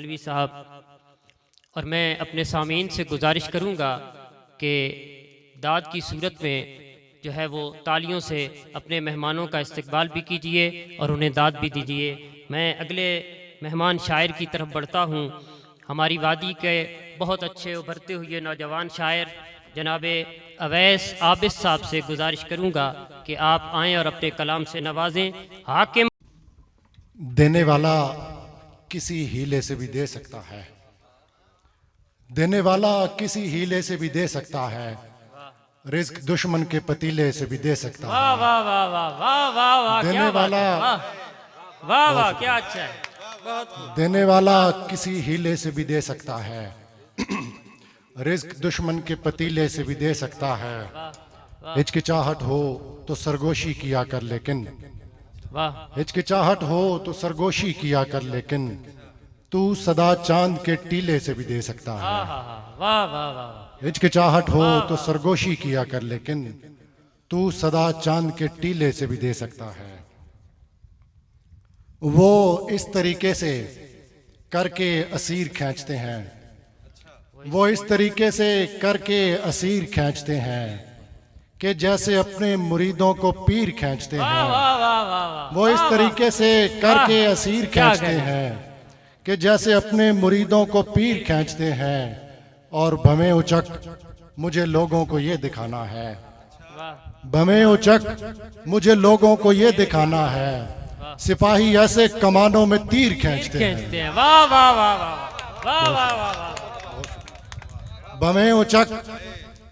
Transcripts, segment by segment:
मालवी साहब, और मैं अपने सामीन से गुजारिश करूँगा कि दाद की सूरत में जो है वो तालियों से अपने मेहमानों का इस्तकबाल भी कीजिए और उन्हें दाद भी दीजिए। मैं अगले मेहमान शायर की तरफ बढ़ता हूँ। हमारी वादी के बहुत अच्छे उभरते हुए नौजवान शायर जनाब अवैस आबिद साहब से गुजारिश करूँगा कि आप आएँ और अपने कलाम से नवाजें। हाकिम देने वाला किसी हीले से भी दे सकता है, देने वाला किसी हीले से भी दे सकता है, रिस्क दुश्मन के पतीले से भी दे सकता है। वाह वाह वाह वाह वाह वाह वाह, देने वाला, वाह वाह क्या अच्छा है, बहुत देने वाला किसी हीले से भी दे सकता है, रिस्क दुश्मन के पतीले से भी दे सकता है। हिचकिचाहट हो तो सरगोशी किया कर, लेकिन वाह हिचकिचाहट हो तो सरगोशी किया कर, लेकिन तू सदा चांद के टीले से भी दे सकता है। वाह वाह वाह, हिचकिचाहट हो तो सरगोशी किया कर, लेकिन तू सदा चांद के टीले से भी दे सकता है। वो इस तरीके से करके असीर खींचते हैं, वो इस तरीके से करके असीर खींचते हैं कि जैसे अपने मुरीदों को पीर खींचते हैं। वो इस तरीके से करके असीर खींचते हैं कि जैसे अपने मुरीदों को पीर खींचते हैं। और भमे उचक मुझे लोगों को ये दिखाना है, भमे उचक मुझे लोगों को ये दिखाना है, सिपाही ऐसे कमानों में तीर खींचते हैं। वाह वाह वाह वाह वाह वाह, भमे उचक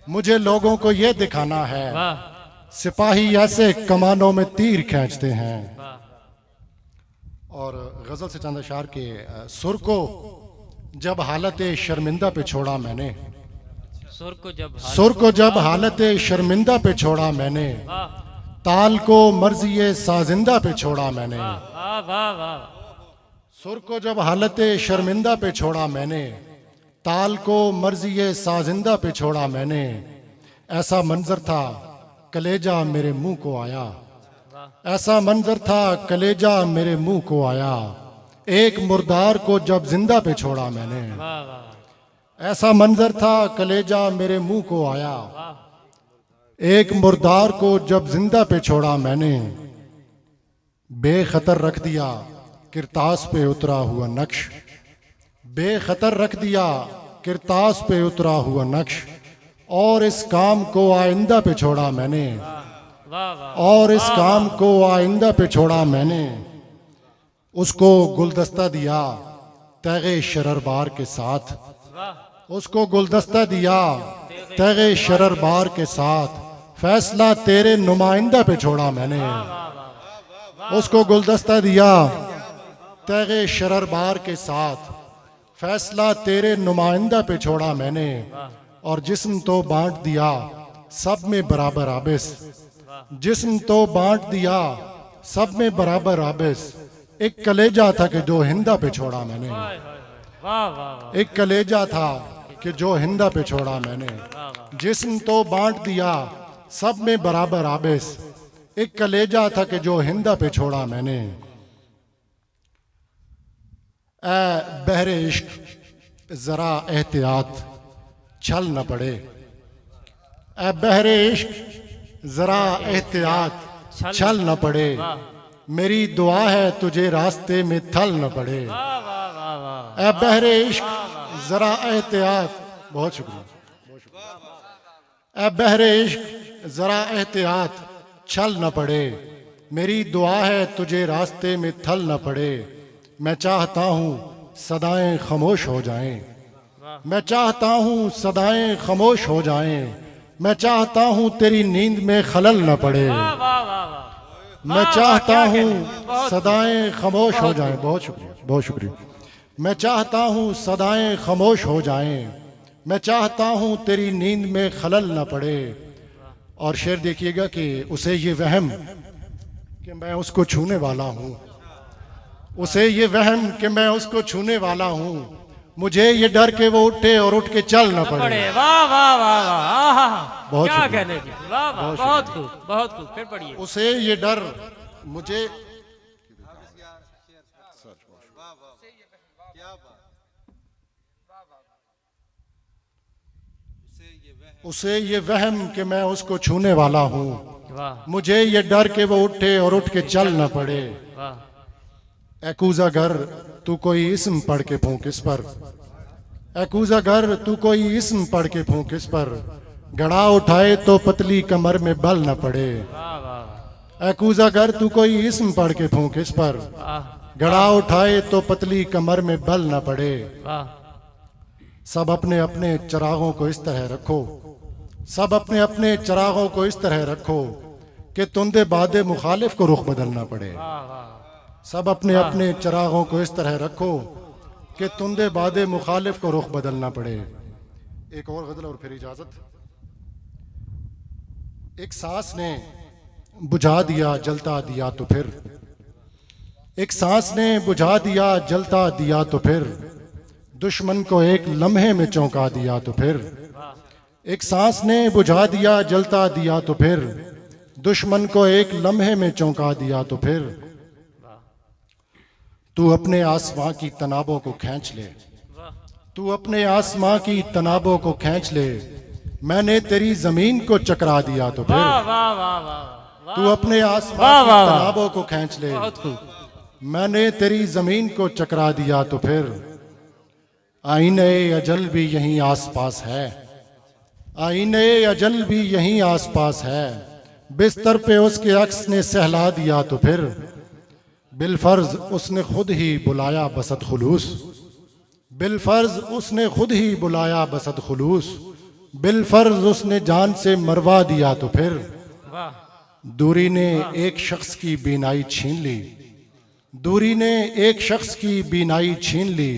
मुझे लोगों को ये दिखाना है, सिपाही ऐसे कमानों में तीर खींचते हैं। और गजल से चंद अशार के सुर को जब हालत शर्मिंदा पे छोड़ा मैंने, सुर को जब हालत शर्मिंदा पे छोड़ा मैंने, ताल को मर्जी साजिंदा पे छोड़ा मैंने। सुर को जब हालत शर्मिंदा पे छोड़ा मैंने, ताल को मर्जी साजिंदा पे छोड़ा मैंने। ऐसा मंजर था कलेजा मेरे मुंह को आया, ऐसा मंजर था कलेजा मेरे मुंह को आया, एक मुर्दार को जब जिंदा पे छोड़ा मैंने। ऐसा मंजर था कलेजा मेरे मुंह को आया, एक मुर्दार को जब जिंदा पे छोड़ा मैंने। बेखतर रख दिया किरतास पे उतरा हुआ नक्श, बेखतर रख दिया किरतास पे उतरा हुआ नक्श, और इस काम को आइंदा पे छोड़ा मैंने, और इस काम को आइंदा पे छोड़ा मैंने। उसको गुलदस्ता दिया तैगे शररबार के साथ, उसको गुलदस्ता दिया तैगे शररबार के साथ, फैसला तेरे नुमाइंदा पे छोड़ा मैंने। उसको गुलदस्ता दिया तैगे शररबार के साथ, फैसला तेरे नुमाइंदा पे छोड़ा मैंने। और जिस्म तो बांट दिया सब में बराबर आबिस, जिस्म तो बांट दिया सब में बराबर आबिस, एक कलेजा था कि जो हिंदा पे छोड़ा मैंने, एक कलेजा था कि जो हिंदा पे छोड़ा मैंने। जिस्म तो बांट दिया सब में बराबर आबिस, एक कलेजा था कि जो हिंदा पे छोड़ा मैंने। ऐ बहरे इश्क जरा एहतियात छल न पड़े, ऐ बहरे इश्क जरा एहतियात छल न पड़े, मेरी दुआ है तुझे रास्ते में थल न पड़े। ऐ बहरे इश्क जरा एहतियात, बहुत शुक्रिया, ऐ बहरे इश्क जरा एहतियात छल न पड़े, मेरी दुआ है तुझे रास्ते में थल न पड़े। मैं चाहता हूँ सदाएं खामोश हो जाएं, मैं चाहता हूँ सदाएं खामोश हो जाएं, मैं चाहता हूँ तेरी नींद में खलल न पड़े, मैं चाहता हूँ सदाएं खामोश हो जाएं। बहुत शुक्रिया, बहुत शुक्रिया। मैं चाहता हूँ सदाएं खामोश हो जाएं, मैं चाहता हूँ तेरी नींद में खलल न पड़े। और शेर देखिएगा कि उसे ये वहम कि मैं उसको छूने वाला हूँ, उसे ये वहम कि मैं उसको छूने वाला हूँ, मुझे ये डर के वो उठे और उठ के चल न पड़े। वाह वाह वाह वाह, बहुत क्या कहने की, वाह वाह, बहुत खूब, बहुत खूब, फिर पढ़िए। उसे ये डर मुझे उसे ये वहम कि मैं उसको छूने वाला हूँ, वाह मुझे ये डर कि वो उठे और उठ के चल न पड़े। वाह ए कूज़ागर तू कोई इस्म पढ़ के फूंक इस पर, ए कूज़ागर तू कोई इस्म पढ़ के फूंक इस पर, गड़ा उठाए तो पतली कमर में बल न पड़े। वाह वाह ए कूज़ागर तू कोई इस्म पढ़ के फूंक इस पर, वाह गड़ा उठाए तो पतली कमर में बल न पड़े। वाह सब अपने अपने चिरागों को इस तरह रखो, सब अपने अपने चिरागों को इस तरह रखो कि तुंदे बादे मुखालिफ को रुख बदलना पड़े। सब अपने अपने चिरागों को इस तरह रखो कि तुंदे बादे मुखालिफ को रुख बदलना पड़े। एक और गजल और फिर इजाजत। एक सांस ने बुझा दिया जलता दिया तो फिर, एक सांस ने बुझा दिया जलता दिया तो फिर, दुश्मन को एक लम्हे में चौंका दिया तो फिर, एक सांस ने बुझा दिया जलता दिया तो फिर, दुश्मन को एक लम्हे में चौंका दिया तो फिर, तू अपने आसमां की तनाबों को खींच ले, तू अपने आसमां की तनाबों को खींच ले, मैंने तेरी जमीन को चकरा दिया तो फिर, वाह वाह वाह वाह तू अपने आसमां वाह, की वाह, वाह। तनाबों को खींच ले, बहुत खूब मैंने तेरी जमीन को चकरा दिया तो फिर, आईने अजल भी यहीं आसपास है, आईने अजल भी यहीं आसपास है, बिस्तर पे उसके अक्स ने सहला दिया तो फिर, बिलफर्ज उसने खुद ही बुलाया बसत खुलूस, बिलफर्ज उसने खुद ही बुलाया बसत खुलूस, बिलफर्ज उसने जान से मरवा दिया तो फिर, वाह दूरी ने एक शख्स की बीनाई छीन ली, दूरी ने एक शख्स की बीनाई छीन ली,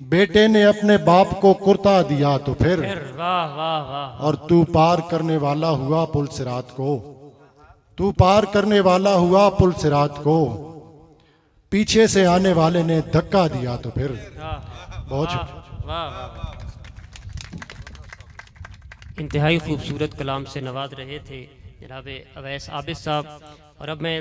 बेटे ने अपने बाप को कुर्ता दिया तो फिर, वाह वाह वाह और तू पार करने वाला हुआ पुल सिरात को, तू पार करने वाला हुआ पुल सिरात को, पीछे से आने वाले ने धक्का दिया तो फिर। बहुत शुक्रिया। वाह वाह इंतहाई खूबसूरत कलाम से नवाज रहे थे जनाब अवैस आबिद साहब। और अब मैं